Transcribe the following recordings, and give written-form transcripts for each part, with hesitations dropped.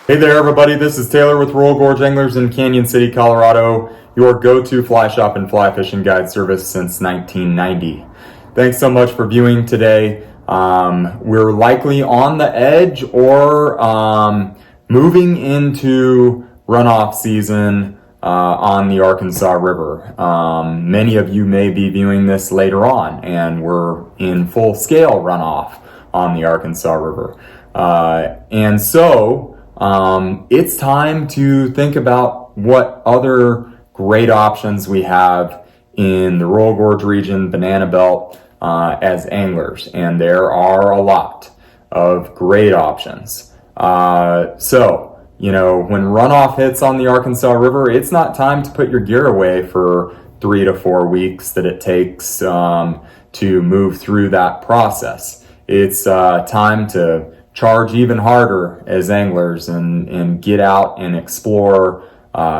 Hey there, everybody. This is Taylor with Royal Gorge Anglers in Canyon City, Colorado, your go-to fly shop and fly fishing guide service since 1990. Thanks so much for viewing today. We're likely on the edge or moving into runoff season on the Arkansas River. Many of you may be viewing this later on, and we're in full-scale runoff on the Arkansas River. It's time to think about what other great options we have in the Royal Gorge region, Banana Belt, as anglers. And there are a lot of great options. When runoff hits on the Arkansas River, it's not time to put your gear away for 3 to 4 weeks that it takes to move through that process. It's time to charge even harder as anglers and get out and explore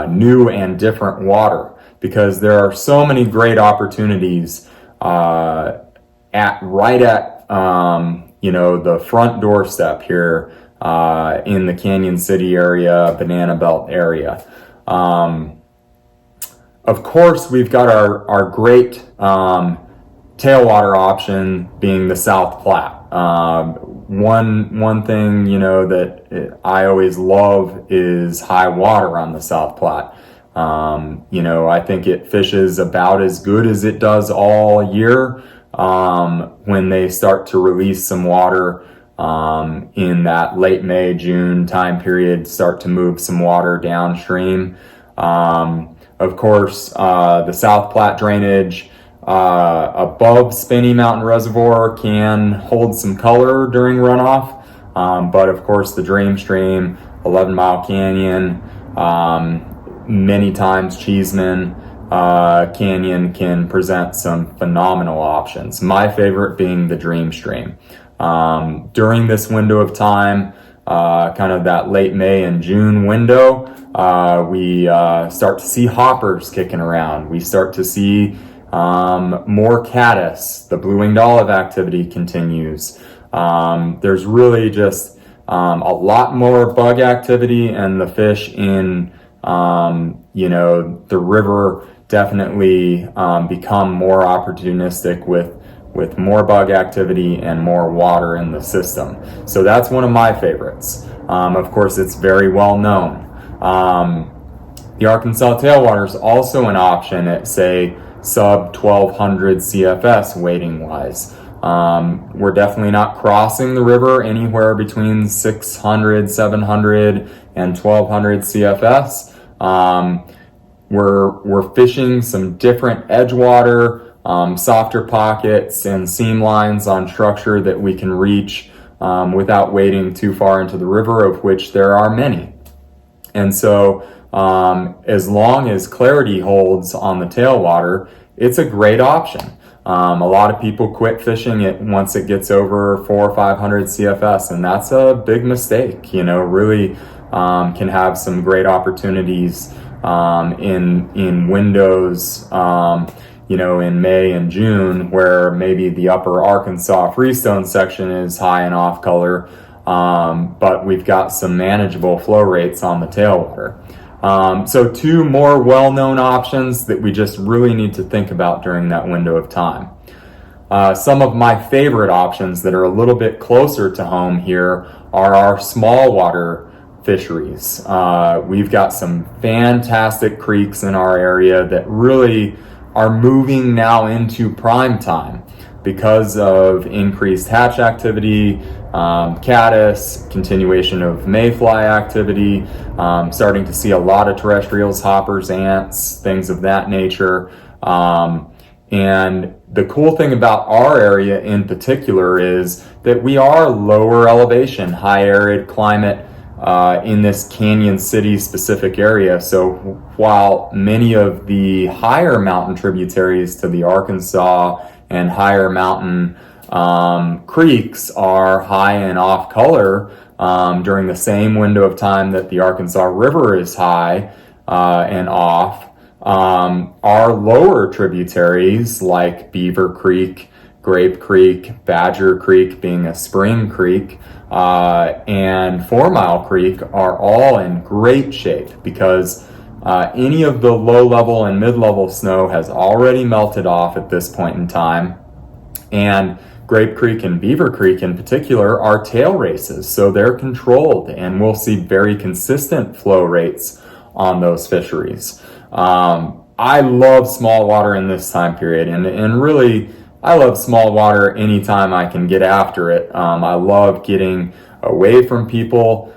new and different water, because there are so many great opportunities at the front doorstep here in the Canyon City area, Banana Belt area. Of course, we've got our great tailwater option being the South Platte. One thing, that I always love is high water on the South Platte. I think it fishes about as good as it does all year when they start to release some water in that late May, June time period, start to move some water downstream. Of course, the South Platte drainage above Spinney Mountain Reservoir can hold some color during runoff, but of course the Dream Stream, 11 Mile Canyon, many times Cheeseman Canyon can present some phenomenal options. My favorite being the Dream Stream. During this window of time, kind of that late May and June window, we start to see hoppers kicking around. We start to see more caddis. The blue-winged olive activity continues. There's really just a lot more bug activity, and the fish in the river definitely become more opportunistic with more bug activity and more water in the system. So that's one of my favorites. Of course, it's very well known. The Arkansas tailwater is also an option at, say, sub 1200 CFS weighting wise. We're definitely not crossing the river anywhere between 600, 700, and 1200 CFS. We're fishing some different edgewater, softer pockets and seam lines on structure that we can reach without wading too far into the river, of which there are many. And so as long as clarity holds on the tailwater, it's a great option. A lot of people quit fishing it once it gets over 400 or 500 CFS, and that's a big mistake. Really can have some great opportunities in windows, in May and June, where maybe the upper Arkansas Freestone section is high and off color, but we've got some manageable flow rates on the tailwater. So two more well-known options that we just really need to think about during that window of time. Some of my favorite options that are a little bit closer to home here are our small water fisheries. We've got some fantastic creeks in our area that really are moving now into prime time because of increased hatch activity, caddis, continuation of mayfly activity, starting to see a lot of terrestrials, hoppers, ants, things of that nature. And the cool thing about our area in particular is that we are lower elevation, high arid climate in this Canyon City specific area. So while many of the higher mountain tributaries to the Arkansas and higher mountain creeks are high and off color during the same window of time that the Arkansas River is high and off, our lower tributaries like Beaver Creek Grape Creek, Badger Creek being a spring creek, and 4 Mile Creek are all in great shape because any of the low-level and mid-level snow has already melted off at this point in time. And Grape Creek and Beaver Creek in particular are tail races, so they're controlled, and we'll see very consistent flow rates on those fisheries. I love small water in this time period, and really, I love small water anytime I can get after it. I love getting away from people.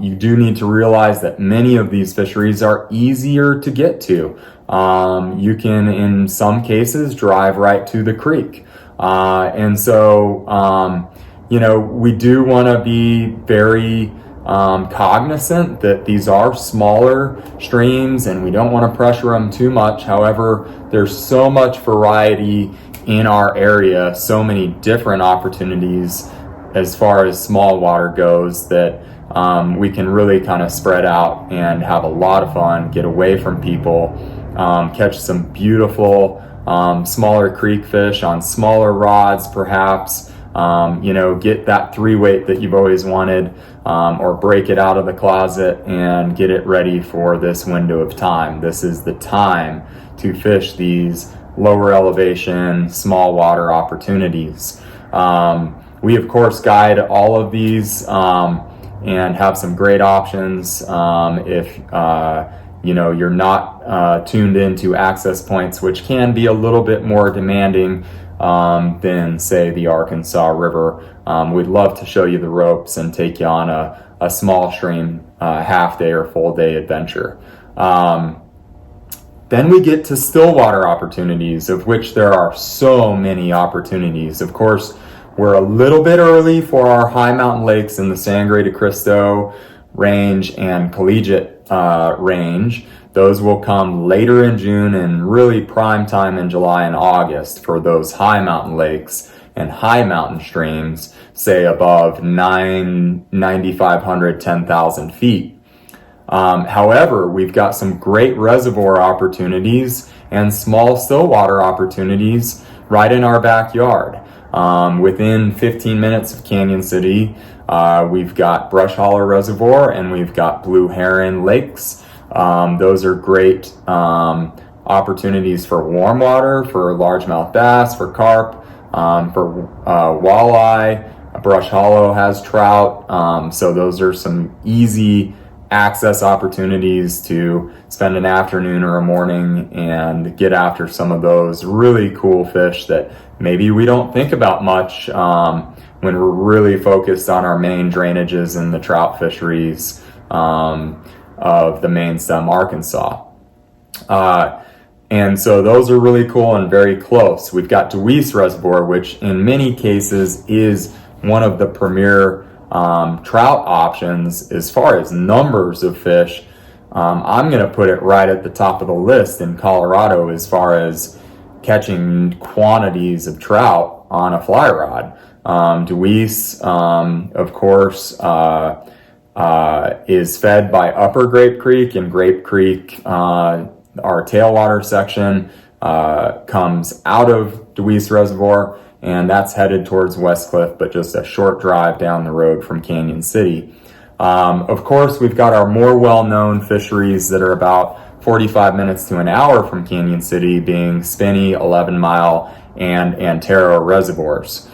You do need to realize that many of these fisheries are easier to get to. You can, in some cases, drive right to the creek. And so, we do want to be very cognizant that these are smaller streams and we don't want to pressure them too much. However, there's so much variety in our area, so many different opportunities as far as small water goes that we can really kind of spread out and have a lot of fun, get away from people, catch some beautiful smaller creek fish on smaller rods perhaps, get that 3-weight that you've always wanted, or break it out of the closet and get it ready for this window of time. This is the time to fish these lower elevation, small water opportunities. We of course guide all of these and have some great options. If you're not tuned into access points, which can be a little bit more demanding than say the Arkansas River, we'd love to show you the ropes and take you on a small stream half day or full day adventure. Then we get to stillwater opportunities, of which there are so many opportunities. Of course, we're a little bit early for our high mountain lakes in the Sangre de Cristo range and Collegiate range. Those will come later in June and really prime time in July and August for those high mountain lakes and high mountain streams, say above 9,500, 10,000 feet. However, we've got some great reservoir opportunities and small stillwater opportunities right in our backyard. Within 15 minutes of Canyon City, we've got Brush Hollow Reservoir and we've got Blue Heron Lakes. Those are great opportunities for warm water, for largemouth bass, for carp, for walleye. Brush Hollow has trout, so those are some easy access opportunities to spend an afternoon or a morning and get after some of those really cool fish that maybe we don't think about much when we're really focused on our main drainages in the trout fisheries of the main stem Arkansas. And so those are really cool and very close. We've got Deweese Reservoir, which in many cases is one of the premier trout options as far as numbers of fish. I'm going to put it right at the top of the list in Colorado as far as catching quantities of trout on a fly rod. Deweese, of course, is fed by Upper Grape Creek, and Grape Creek, our tailwater section, comes out of Deweese Reservoir, and that's headed towards Westcliff, but just a short drive down the road from Canyon City. Of course, we've got our more well-known fisheries that are about 45 minutes to an hour from Canyon City, being Spinney, 11 Mile, and Antero reservoirs.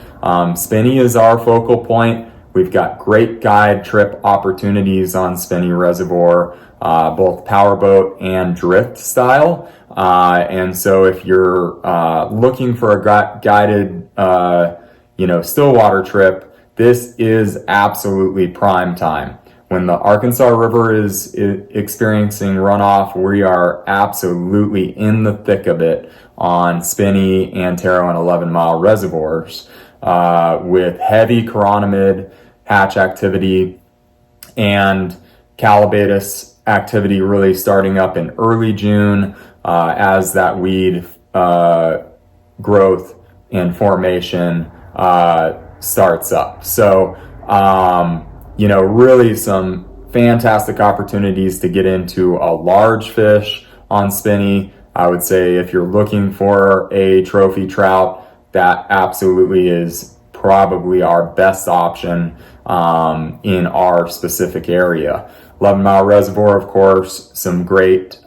Spinney is our focal point. We've got great guide trip opportunities on Spinney Reservoir, both powerboat and drift style. And so if you're looking for a guided, stillwater trip, this is absolutely prime time. When the Arkansas River is experiencing runoff, we are absolutely in the thick of it on Spinney, Antero, and 11 Mile reservoirs, with heavy chironomid hatch activity and calabatus activity really starting up in early June as that weed growth and formation starts up. So, really some fantastic opportunities to get into a large fish on Spinney. I would say if you're looking for a trophy trout, that absolutely is probably our best option in our specific area. 11 Mile Reservoir, of course, some great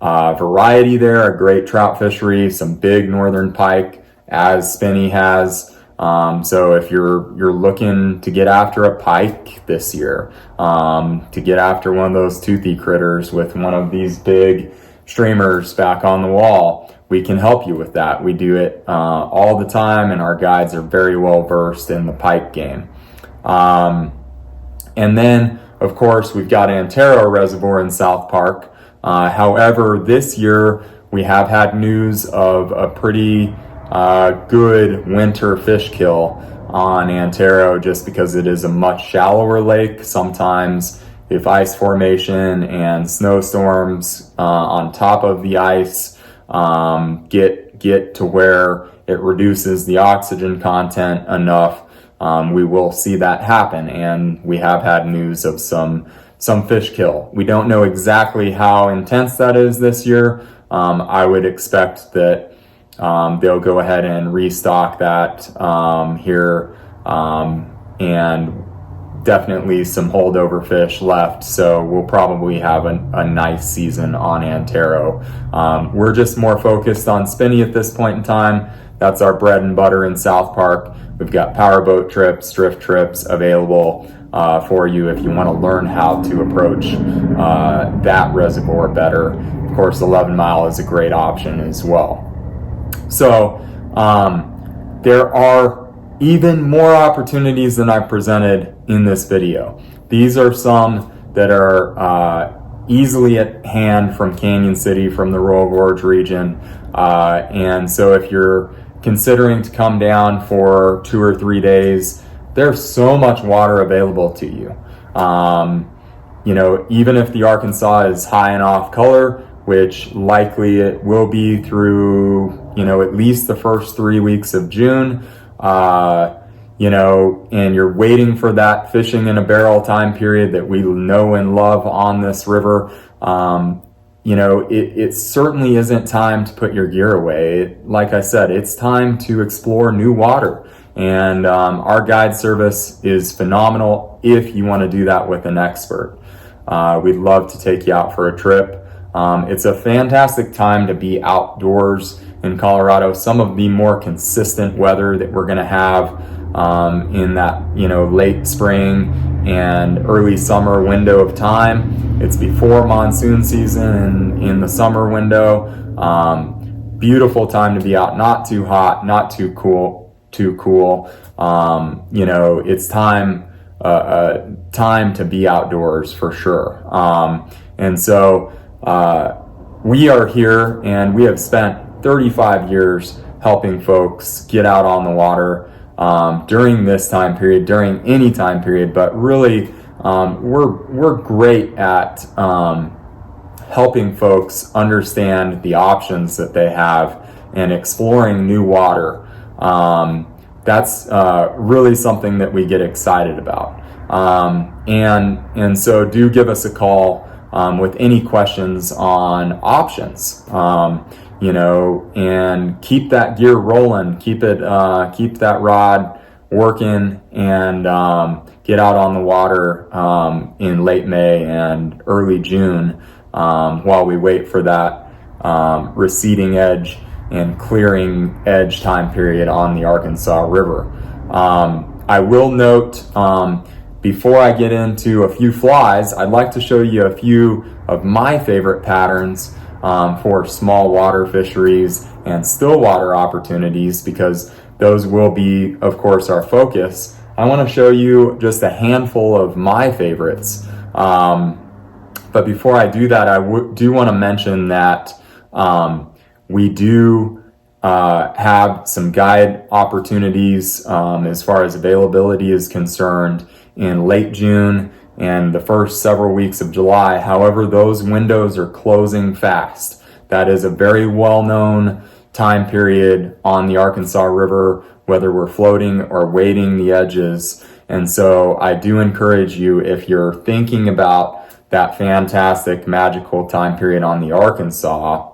variety there, a great trout fishery, some big northern pike, as Spinney has. So if you're looking to get after a pike this year, to get after one of those toothy critters with one of these big streamers back on the wall, we can help you with that. We do it all the time, and our guides are very well versed in the pike game. And then, of course, we've got Antero Reservoir in South Park. However, this year we have had news of a pretty good winter fish kill on Antero, just because it is a much shallower lake. Sometimes if ice formation and snowstorms on top of the ice get to where it reduces the oxygen content enough, we will see that happen, and we have had news of some fish kill. We don't know exactly how intense that is this year. I would expect that they'll go ahead and restock that here, and definitely some holdover fish left, so we'll probably have a nice season on Antero. We're just more focused on Spinney at this point in time. That's our bread and butter in South Park. We've got powerboat trips, drift trips available for you if you want to learn how to approach that reservoir better. Of course, 11 Mile is a great option as well. So there are even more opportunities than I presented in this video. These are some that are easily at hand from Canyon City, from the Royal Gorge region. And so if you're considering to come down for 2 or 3 days, there's so much water available to you. You know, even if the Arkansas is high and off color, which likely it will be through, you know, at least the first 3 weeks of June, you know, and you're waiting for that fishing in a barrel time period that we know and love on this river, you know, it certainly isn't time to put your gear away. Like I said, it's time to explore new water. And our guide service is phenomenal if you want to do that with an expert. We'd love to take you out for a trip. It's a fantastic time to be outdoors in Colorado. Some of the more consistent weather that we're going to have in that, you know, late spring and early summer window of time. It's before monsoon season in the summer window. Beautiful time to be out, not too hot, not too cool. You know, it's time to be outdoors for sure. And so we are here, and we have spent 35 years helping folks get out on the water during this time period, during any time period, but really we're great at helping folks understand the options that they have and exploring new water. That's really something that we get excited about. And so do give us a call with any questions on options, you know, and keep that gear rolling, keep that rod working, and get out on the water in late May and early June while we wait for that receding edge and clearing edge time period on the Arkansas River. I will note, before I get into a few flies, I'd like to show you a few of my favorite patterns for small water fisheries and still water opportunities, because those will be, of course, our focus. I want to show you just a handful of my favorites. But before I do that, I do want to mention that we do have some guide opportunities as far as availability is concerned in late June and the first several weeks of July. However, those windows are closing fast. That is a very well-known time period on the Arkansas River, whether we're floating or wading the edges. And so I do encourage you, if you're thinking about that fantastic, magical time period on the Arkansas,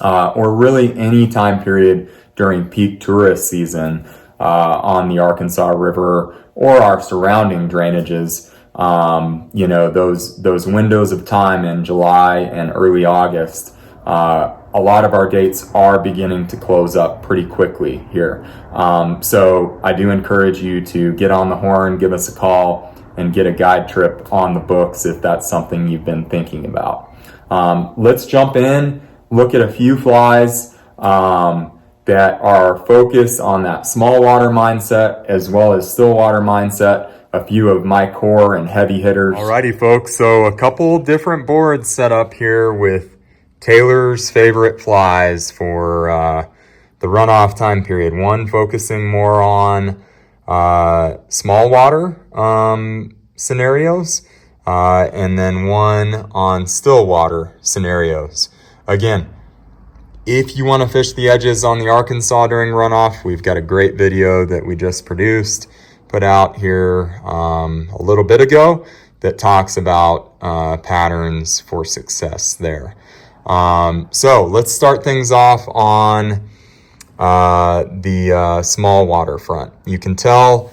or really any time period during peak tourist season on the Arkansas River or our surrounding drainages. You know, those windows of time in July and early August, a lot of our dates are beginning to close up pretty quickly here. So I do encourage you to get on the horn, give us a call, and get a guide trip on the books if that's something you've been thinking about. Let's jump in, look at a few flies that are focused on that small water mindset as well as still water mindset, a few of my core and heavy hitters. Alrighty folks, so a couple different boards set up here with Taylor's favorite flies for the runoff time period. One focusing more on small water scenarios, and then one on still water scenarios. Again, if you want to fish the edges on the Arkansas during runoff, we've got a great video that we just put out here a little bit ago that talks about patterns for success there. So let's start things off on the small water front. You can tell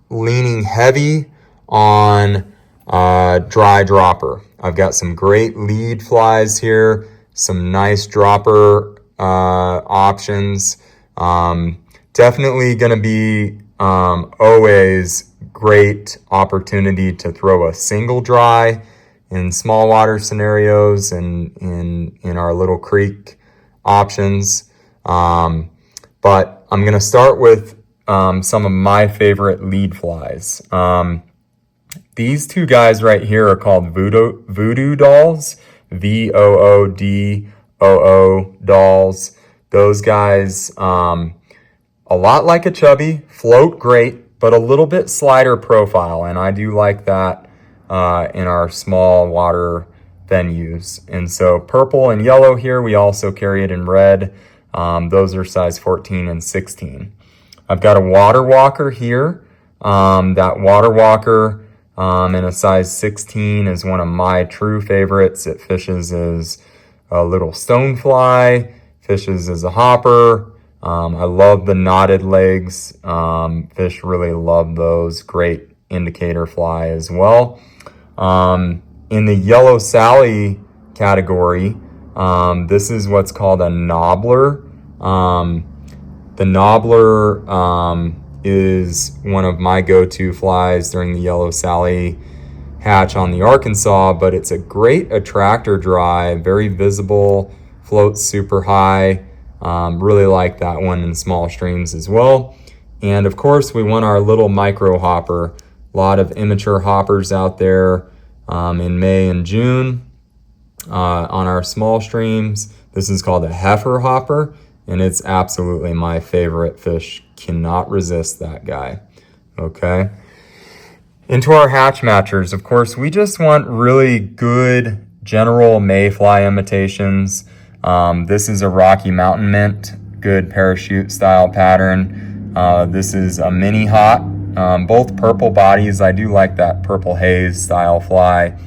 leaning heavy on dry dropper. I've got some great lead flies here, some nice dropper options. Definitely going to be always great opportunity to throw a single dry in small water scenarios and in our little creek options. But I'm going to start with some of my favorite lead flies. These two guys right here are called Voodoo Dolls, VOODOO dolls. Those guys, a lot like a chubby, float great, but a little bit slider profile. And I do like that in our small water venues. And so purple and yellow here, we also carry it in red. Those are size 14 and 16. I've got a water walker here. That water walker in a size 16 is one of my true favorites. It fishes as a little stonefly, fishes as a hopper. I love the knotted legs. Fish really love those. Great indicator fly as well. In the yellow Sally category, this is what's called a knobbler. The knobbler is one of my go-to flies during the yellow Sally hatch on the Arkansas, but it's a great attractor dry, very visible, floats super high. Really like that one in small streams as well. And of course, we want our little micro hopper. A lot of immature hoppers out there in May and June on our small streams. This is called a heifer hopper, and it's absolutely my favorite fish. Cannot resist that guy. Okay. Into our hatch matchers, of course, we just want really good general mayfly imitations. This is a Rocky Mountain Mint, good parachute style pattern. This is a mini hot, both purple bodies. I do like that purple haze style fly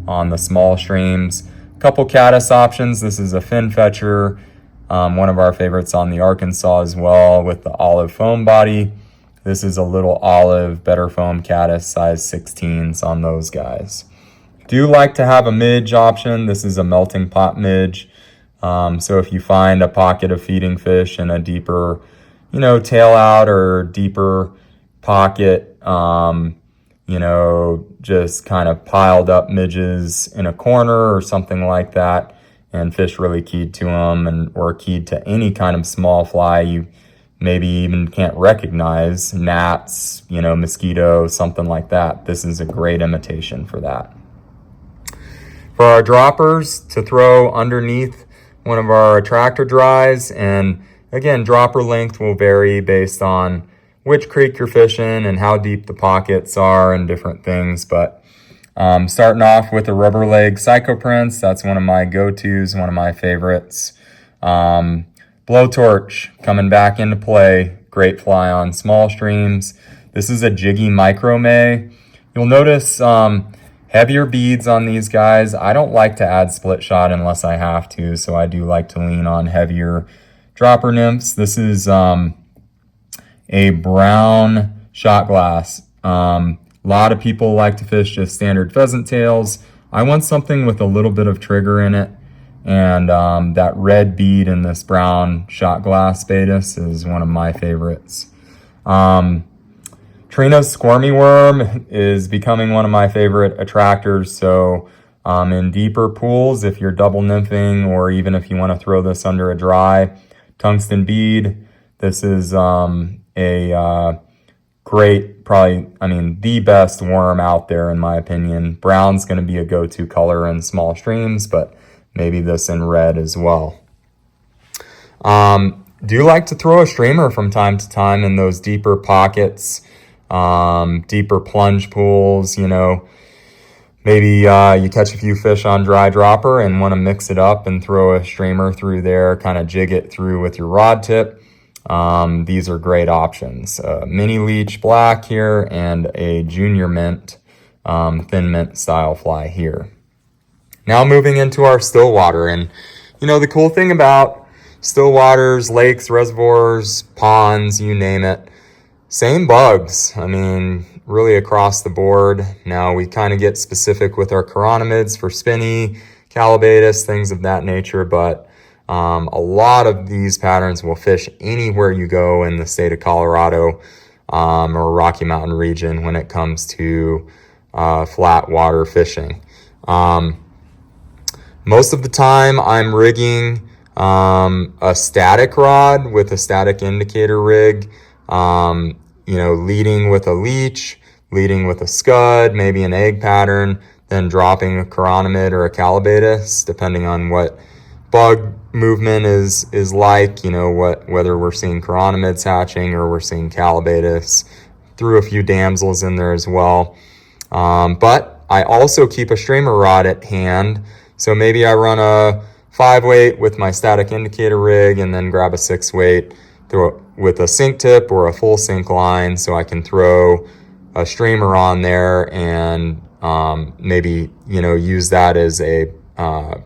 on the small streams. Couple caddis options. This is a fin fetcher, one of our favorites on the Arkansas as well, with the olive foam body. This is a little olive, better foam caddis, size 16s on those guys. Do like to have a midge option. This is a melting pot midge. So if you find a pocket of feeding fish in a deeper, tail out or deeper pocket, just kind of piled up midges in a corner or something like that, and fish really keyed to them, or keyed to any kind of small fly you maybe even can't recognize, gnats, mosquito, something like that. This is a great imitation for that. For our droppers, to throw underneath one of our attractor dries, and again, dropper length will vary based on which creek you're fishing and how deep the pockets are and different things, but starting off with a rubber leg Psycho Prince, that's one of my go-tos, one of my favorites. Blowtorch coming back into play, great fly on small streams. This is a jiggy micro May. You'll notice heavier beads on these guys. I don't like to add split shot unless I have to, so I do like to lean on heavier dropper nymphs. This is a brown shot glass. A lot of people like to fish just standard pheasant tails. I want something with a little bit of trigger in it. And that red bead in this brown shot glass Baetis is one of my favorites. Trina's squirmy worm is becoming one of my favorite attractors. So in deeper pools, if you're double nymphing, or even if you want to throw this under a dry tungsten bead, this is a great, probably, I mean, the best worm out there in my opinion. Brown's going to be a go-to color in small streams, but maybe this in red as well. Do like to throw a streamer from time to time in those deeper pockets, deeper plunge pools, you know. Maybe you catch a few fish on dry dropper and want to mix it up and throw a streamer through there, kind of jig it through with your rod tip. These are great options. Mini leech black here and a junior mint, thin mint style fly here. Now moving into our still water. And you know, the cool thing about still waters, lakes, reservoirs, ponds, you name it, same bugs. I mean, really across the board. Now we kind of get specific with our chironomids for spinny, calabatus, things of that nature, but a lot of these patterns will fish anywhere you go in the state of Colorado or Rocky Mountain region when it comes to flat water fishing. Most of the time I'm rigging a static rod with a static indicator rig, you know, leading with a leech, leading with a scud, maybe an egg pattern, then dropping a chironomid or a calabatus, depending on what bug movement is like, you know, whether we're seeing chironomids hatching or we're seeing calabatus. Threw a few damsels in there as well. But I also keep a streamer rod at hand. So maybe I run a 5-weight with my static indicator rig and then grab a 6-weight with a sink tip or a full sink line, so I can throw a streamer on there and maybe, you know, use that as a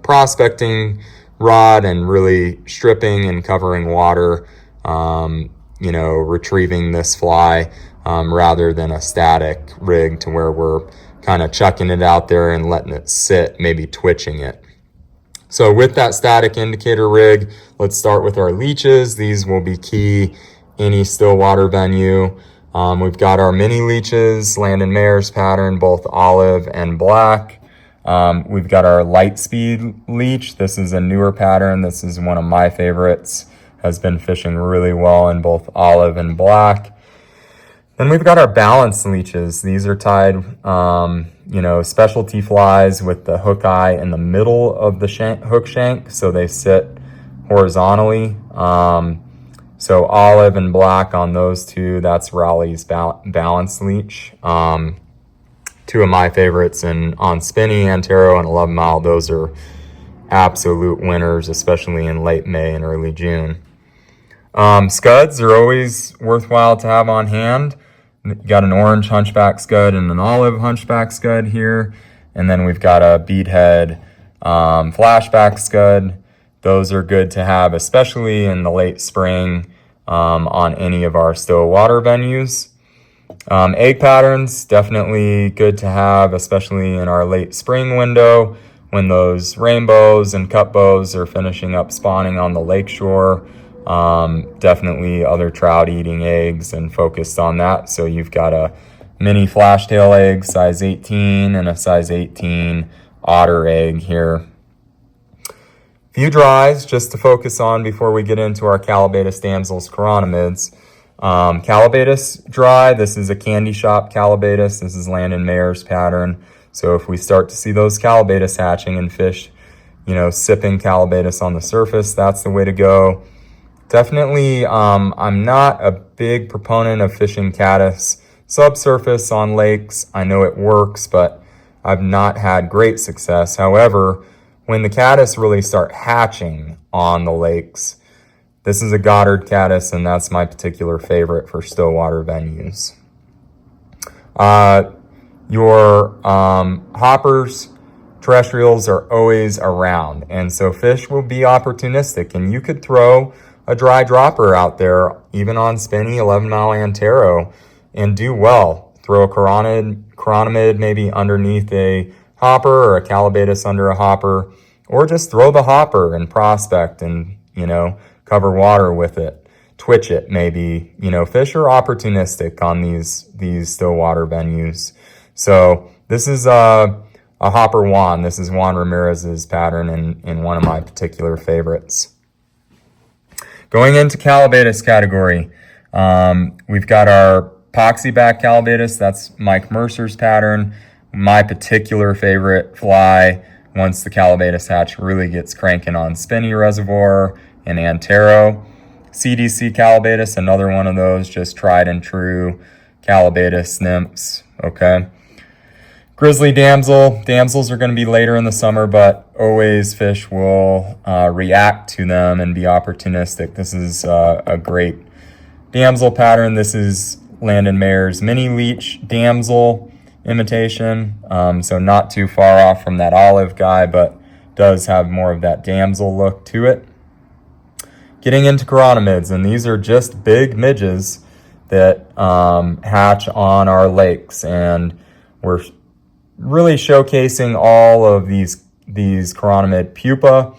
prospecting rod and really stripping and covering water, you know, retrieving this fly rather than a static rig to where we're kind of chucking it out there and letting it sit, maybe twitching it. So with that static indicator rig, let's start with our leeches. These will be key any still water venue. We've got our mini leeches, Landon Mayer's pattern, both olive and black. We've got our light speed leech. This is a newer pattern. This is one of my favorites. Has been fishing really well in both olive and black. Then we've got our balanced leeches. These are tied, you know, specialty flies with the hook eye in the middle of the hook shank, so they sit horizontally. So olive and black on those two. That's Raleigh's balanced leech. Two of my favorites, and on Spinny, Antero, and 11 Mile, those are absolute winners, especially in late May and early June. Scuds are always worthwhile to have on hand. Got an orange hunchback scud and an olive hunchback scud here. And then we've got a beadhead flashback scud. Those are good to have, especially in the late spring on any of our still water venues. Egg patterns, definitely good to have, especially in our late spring window when those rainbows and cut bows are finishing up spawning on the lakeshore. Definitely other trout eating eggs and focused on that. So you've got a mini flashtail egg, size 18, and a size 18 otter egg here. Few dries just to focus on before we get into our calabatus damsels chironomids. Calabatus dry, this is a candy shop calabatus. This is Landon Mayer's pattern. So if we start to see those calabatus hatching and fish, you know, sipping calabatus on the surface, that's the way to go. Definitely, I'm not a big proponent of fishing caddis subsurface on lakes. I know it works, but I've not had great success. However, when the caddis really start hatching on the lakes, this is a Goddard caddis, and that's my particular favorite for still water venues. Your hoppers, terrestrials are always around, and so fish will be opportunistic, and you could throw a dry dropper out there, even on spinny 11-mile Antero, and do well. Throw a chironomid maybe underneath a hopper, or a calabatus under a hopper, or just throw the hopper and prospect and, cover water with it. Twitch it maybe. Fish are opportunistic on these still water venues. So this is a hopper Juan. This is Juan Ramirez's pattern and one of my particular favorites. Going into calabatus category, we've got our epoxy back calabatus. That's Mike Mercer's pattern. My particular favorite fly once the calabatus hatch really gets cranking on spinny reservoir and Antero. CDC calabatus, another one of those, just tried and true calabatus nymphs, okay? Grizzly damsel. Damsels are going to be later in the summer, but always fish will react to them and be opportunistic. This is a great damsel pattern. This is Landon Mayer's mini leech damsel imitation. So not too far off from that olive guy, but does have more of that damsel look to it. Getting into chironomids, and these are just big midges that hatch on our lakes, and we're really showcasing all of these chironomid pupa,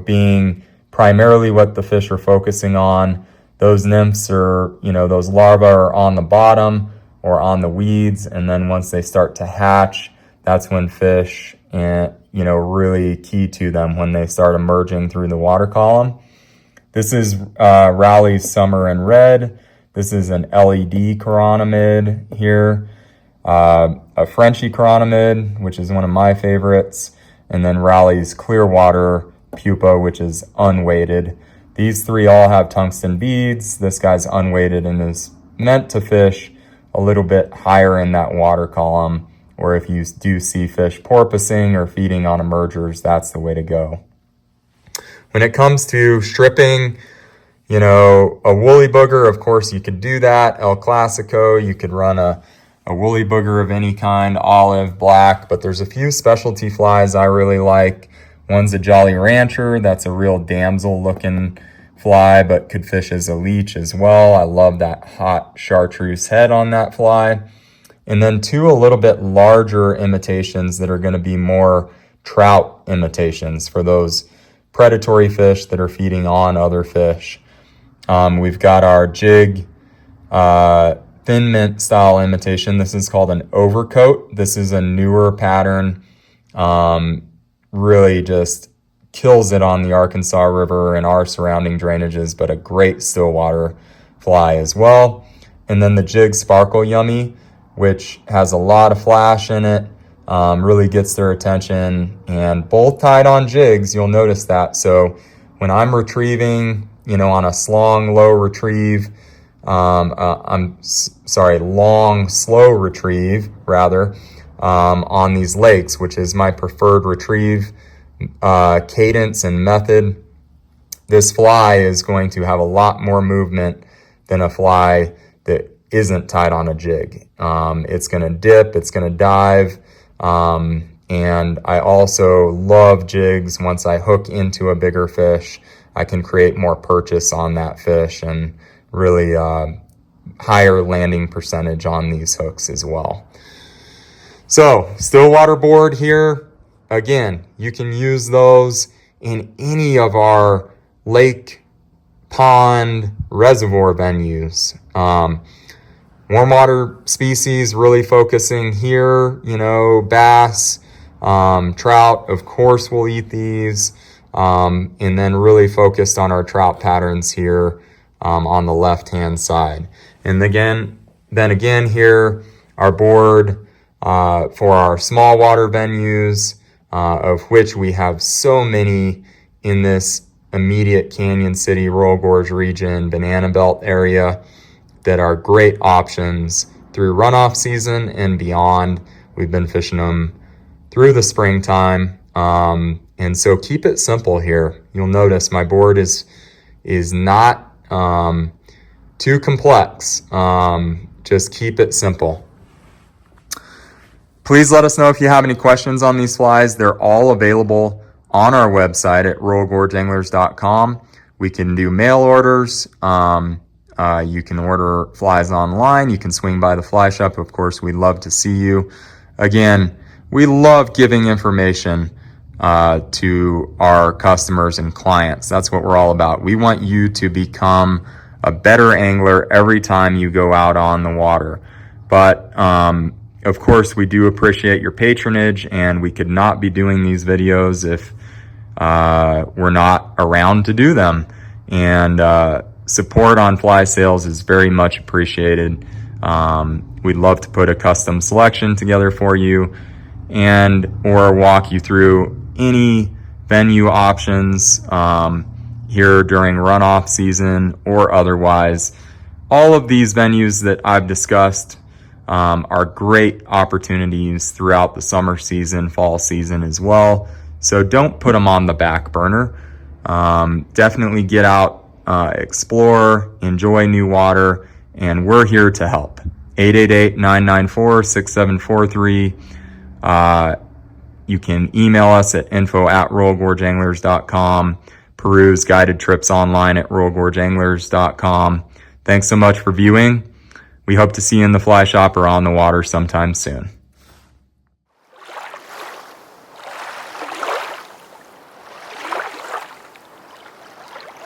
being primarily what the fish are focusing on. Those nymphs are, those larvae are on the bottom or on the weeds, and then once they start to hatch, that's when fish, really key to them when they start emerging through the water column. This is Rowley's Summer in Red. This is an LED chironomid here. A Frenchy chironomid, which is one of my favorites, and then Rowley's Clearwater pupa, which is unweighted. These three all have tungsten beads. This guy's unweighted and is meant to fish a little bit higher in that water column, or if you do see fish porpoising or feeding on emergers, that's the way to go. When it comes to stripping, a woolly booger, of course you could do that. El Clasico, you could run a woolly booger of any kind, olive, black, but there's a few specialty flies I really like. One's a Jolly Rancher. That's a real damsel looking fly, but could fish as a leech as well. I love that hot chartreuse head on that fly. And then two a little bit larger imitations that are going to be more trout imitations for those predatory fish that are feeding on other fish. We've got our jig thin mint style imitation. This is called an overcoat. This is a newer pattern. Really just kills it on the Arkansas River and our surrounding drainages, but a great stillwater fly as well. And then the jig Sparkle Yummy, which has a lot of flash in it, really gets their attention, and both tied on jigs, you'll notice that. So when I'm retrieving, on a slong low retrieve, long slow retrieve rather, on these lakes, which is my preferred retrieve cadence and method, this fly is going to have a lot more movement than a fly that isn't tied on a jig. It's going to dip, it's going to dive, and I also love jigs. Once I hook into a bigger fish, I can create more purchase on that fish and really higher landing percentage on these hooks as well. So stillwater board here, again, you can use those in any of our lake, pond, reservoir venues. Warm water species really focusing here, bass, trout, of course we'll eat these, and then really focused on our trout patterns here on the left-hand side. And then again here, our board for our small water venues, of which we have so many in this immediate Canyon City, Royal Gorge region, Banana Belt area, that are great options through runoff season and beyond. We've been fishing them through the springtime. And so keep it simple here. You'll notice my board is not too complex. Just keep it simple. Please let us know if you have any questions on these flies. They're all available on our website at royalgorgeanglers.com. We can do mail orders. You can order flies online. You can swing by the fly shop. Of course, we'd love to see you. Again, we love giving information to our customers and clients. That's what we're all about. We want you to become a better angler every time you go out on the water. But of course, we do appreciate your patronage, and we could not be doing these videos if we're not around to do them. And support on fly sales is very much appreciated. We'd love to put a custom selection together for you or walk you through any venue options here during runoff season or otherwise. All of these venues that I've discussed are great opportunities throughout the summer season, fall season as well. So don't put them on the back burner. Definitely get out, explore, enjoy new water, and we're here to help. 888-994-6743. You can email us at info@royalgorgeanglers.com. Peruse guided trips online at royalgorgeanglers.com. Thanks so much for viewing. We hope to see you in the fly shop or on the water sometime soon.